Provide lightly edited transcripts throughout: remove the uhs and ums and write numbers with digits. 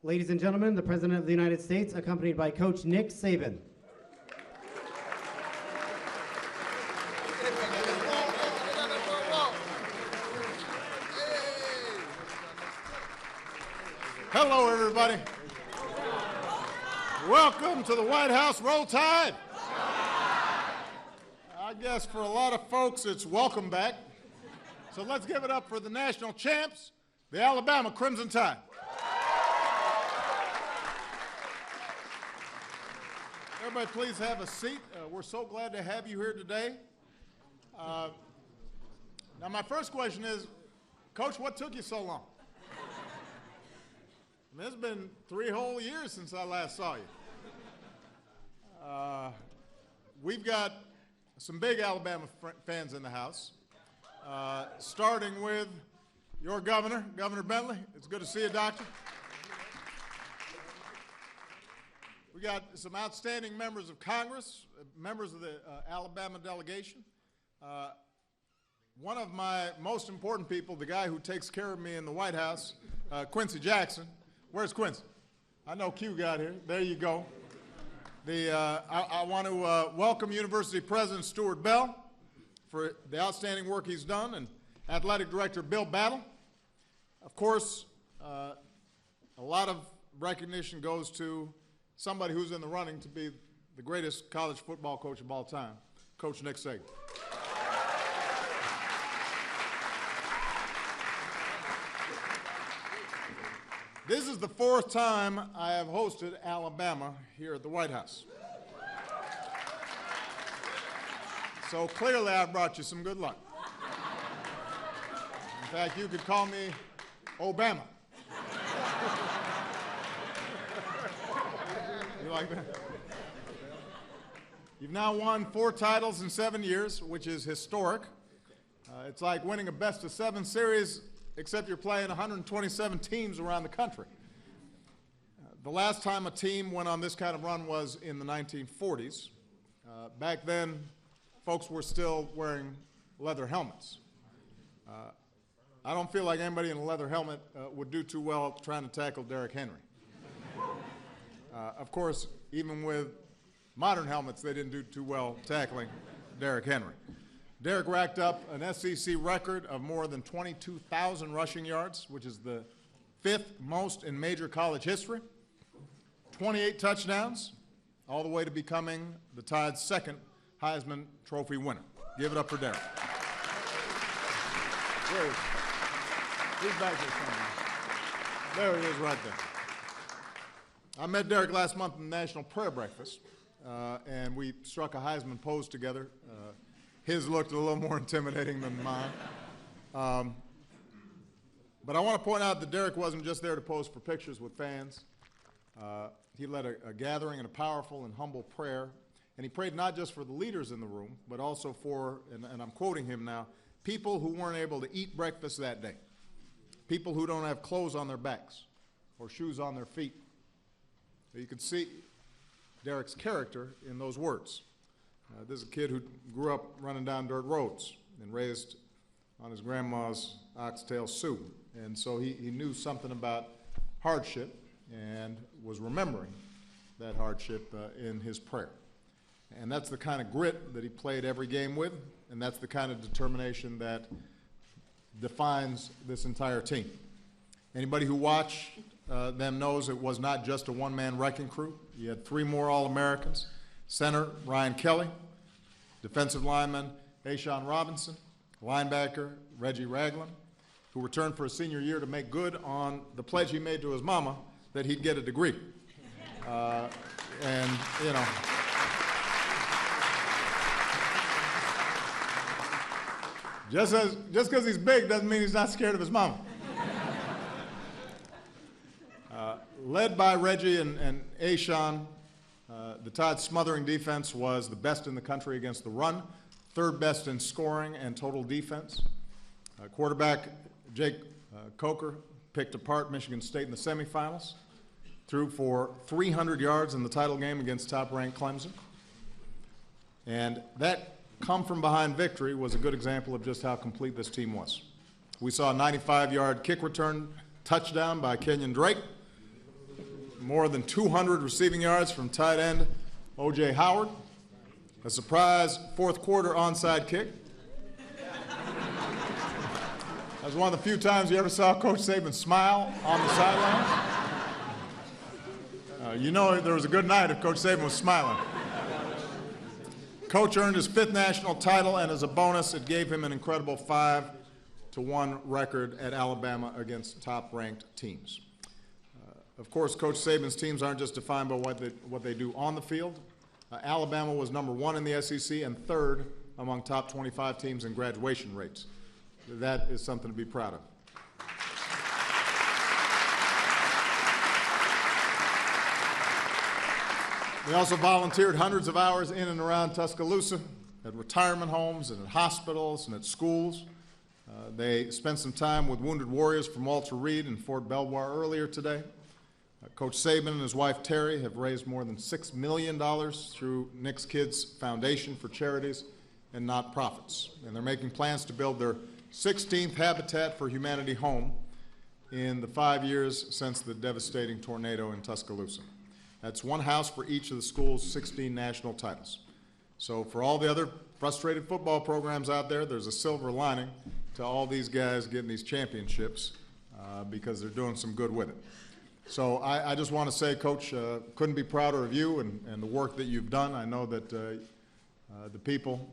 Ladies and gentlemen, the President of the United States, accompanied by Coach Nick Saban. Hello, everybody. Welcome to the White House. Roll Tide. I guess for a lot of folks, it's welcome back. So let's give it up for the national champs, the Alabama Crimson Tide. Everybody, please have a seat. We're so glad to have you here today. Now, my first question is, Coach, what took you so long? I mean, it's been 3 whole years since I last saw you. We've got some big Alabama fans in the house, starting with your governor, Governor Bentley. It's good to see you, Doctor. We got some outstanding members of Congress, members of the Alabama delegation. One of my most important people, the guy who takes care of me in the White House, Quincy Jackson. Where's Quincy? I know Q got here. There you go. I want to welcome University President Stuart Bell for the outstanding work he's done, and Athletic Director Bill Battle. Of course, a lot of recognition goes to somebody who's in the running to be the greatest college football coach of all time, Coach Nick Saban. This is the 4th time I have hosted Alabama here at the White House. So clearly I've brought you some good luck. In fact, you could call me Obama. You like that? You've now won 4 titles in 7 years, which is historic. It's like winning a best-of-7 series, except you're playing 127 teams around the country. The last time a team went on this kind of run was in the 1940s. Back then, folks were still wearing leather helmets. I don't feel like anybody in a leather helmet would do too well trying to tackle Derrick Henry. Of course, even with modern helmets, they didn't do too well tackling Derrick Henry. Derrick racked up an SEC record of more than 22,000 rushing yards, which is the 5th most in major college history, 28 touchdowns, all the way to becoming the Tide's 2nd Heisman Trophy winner. Give it up for Derrick. Where is he? He's back there somewhere. There he is right there. I met Derrick last month in the National Prayer Breakfast, and we struck a Heisman pose together. His looked a little more intimidating than mine. But I want to point out that Derrick wasn't just there to pose for pictures with fans. He led a gathering and a powerful and humble prayer. And he prayed not just for the leaders in the room, but also for, and I'm quoting him now, people who weren't able to eat breakfast that day. People who don't have clothes on their backs or shoes on their feet. You can see Derrick's character in those words. This is a kid who grew up running down dirt roads and raised on his grandma's oxtail soup. And so he knew something about hardship and was remembering that hardship in his prayer. And that's the kind of grit that he played every game with, and that's the kind of determination that defines this entire team. Anybody who watched them knows it was not just a one-man wrecking crew. You had 3 more All-Americans. Center Ryan Kelly, defensive lineman A'Shawn Robinson, linebacker Reggie Ragland, who returned for a senior year to make good on the pledge he made to his mama that he'd get a degree. And, you know, just because he's big doesn't mean he's not scared of his mama. Led by Reggie and A'Shawn, the Tide's smothering defense was the best in the country against the run, 3rd best in scoring and total defense. Quarterback Jake Coker picked apart Michigan State in the semifinals, threw for 300 yards in the title game against top-ranked Clemson. And that come-from-behind victory was a good example of just how complete this team was. We saw a 95-yard kick return touchdown by Kenyon Drake, more than 200 receiving yards from tight end O.J. Howard, a surprise fourth quarter onside kick. That was one of the few times you ever saw Coach Saban smile on the sidelines. You know there was a good night if Coach Saban was smiling. Coach earned his 5th national title, and as a bonus, it gave him an incredible 5-1 record at Alabama against top-ranked teams. Of course, Coach Saban's teams aren't just defined by what they do on the field. Alabama was number 1 in the SEC and 3rd among top 25 teams in graduation rates. That is something to be proud of. They also volunteered hundreds of hours in and around Tuscaloosa, at retirement homes and at hospitals and at schools. They spent some time with wounded warriors from Walter Reed and Fort Belvoir earlier today. Coach Saban and his wife Terry have raised more than $6 million through Nick's Kids Foundation for charities and nonprofits. And they're making plans to build their 16th Habitat for Humanity home in the 5 years since the devastating tornado in Tuscaloosa. That's one house for each of the school's 16 national titles. So for all the other frustrated football programs out there, there's a silver lining to all these guys getting these championships because they're doing some good with it. So I just want to say, Coach, couldn't be prouder of you and the work that you've done. I know that the people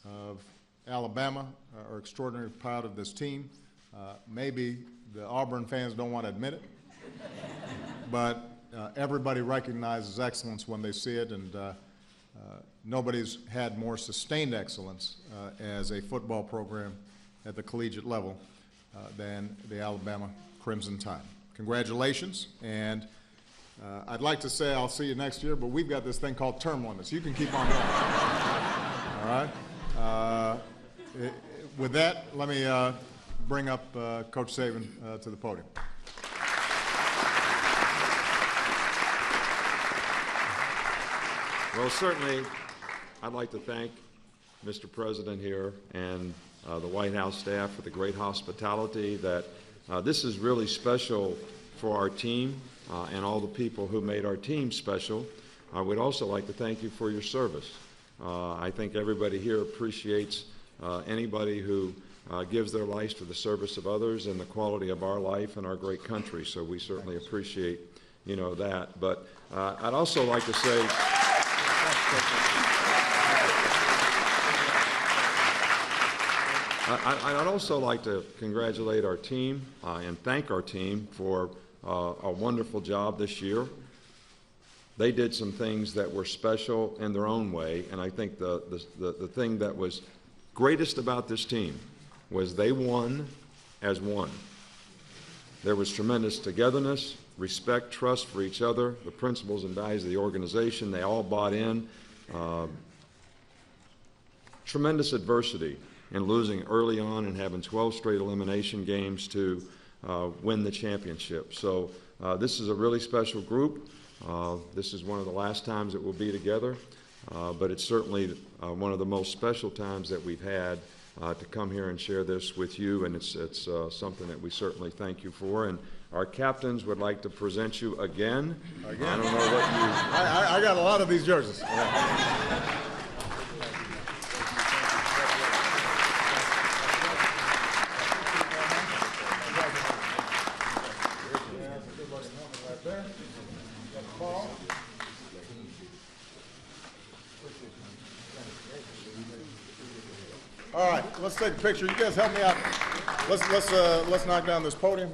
of Alabama are extraordinarily proud of this team. Maybe the Auburn fans don't want to admit it, but everybody recognizes excellence when they see it, and nobody's had more sustained excellence as a football program at the collegiate level than the Alabama Crimson Tide. Congratulations, and I'd like to say I'll see you next year, but we've got this thing called term limits. You can keep on going. All right? With that, let me bring up Coach Saban to the podium. Well, certainly, I'd like to thank Mr. President here and the White House staff for the great hospitality. That this is really special for our team and all the people who made our team special. I would also like to thank you for your service. I think everybody here appreciates anybody who gives their lives for the service of others and the quality of our life and our great country. So we certainly appreciate, that. But I'd also like to say. I'd also like to congratulate our team and thank our team for a wonderful job this year. They did some things that were special in their own way, and I think the thing that was greatest about this team was they won as one. There was tremendous togetherness, respect, trust for each other, the principles and values of the organization. They all bought in. Tremendous adversity in losing early on and having 12 straight elimination games to win the championship. So this is a really special group. This is one of the last times that we'll be together, but it's certainly one of the most special times that we've had to come here and share this with you, and it's something that we certainly thank you for. And our captains would like to present you again. I don't know what you... I got a lot of these jerseys. Yeah. All right, let's take a picture. You guys help me out. Let's knock down this podium.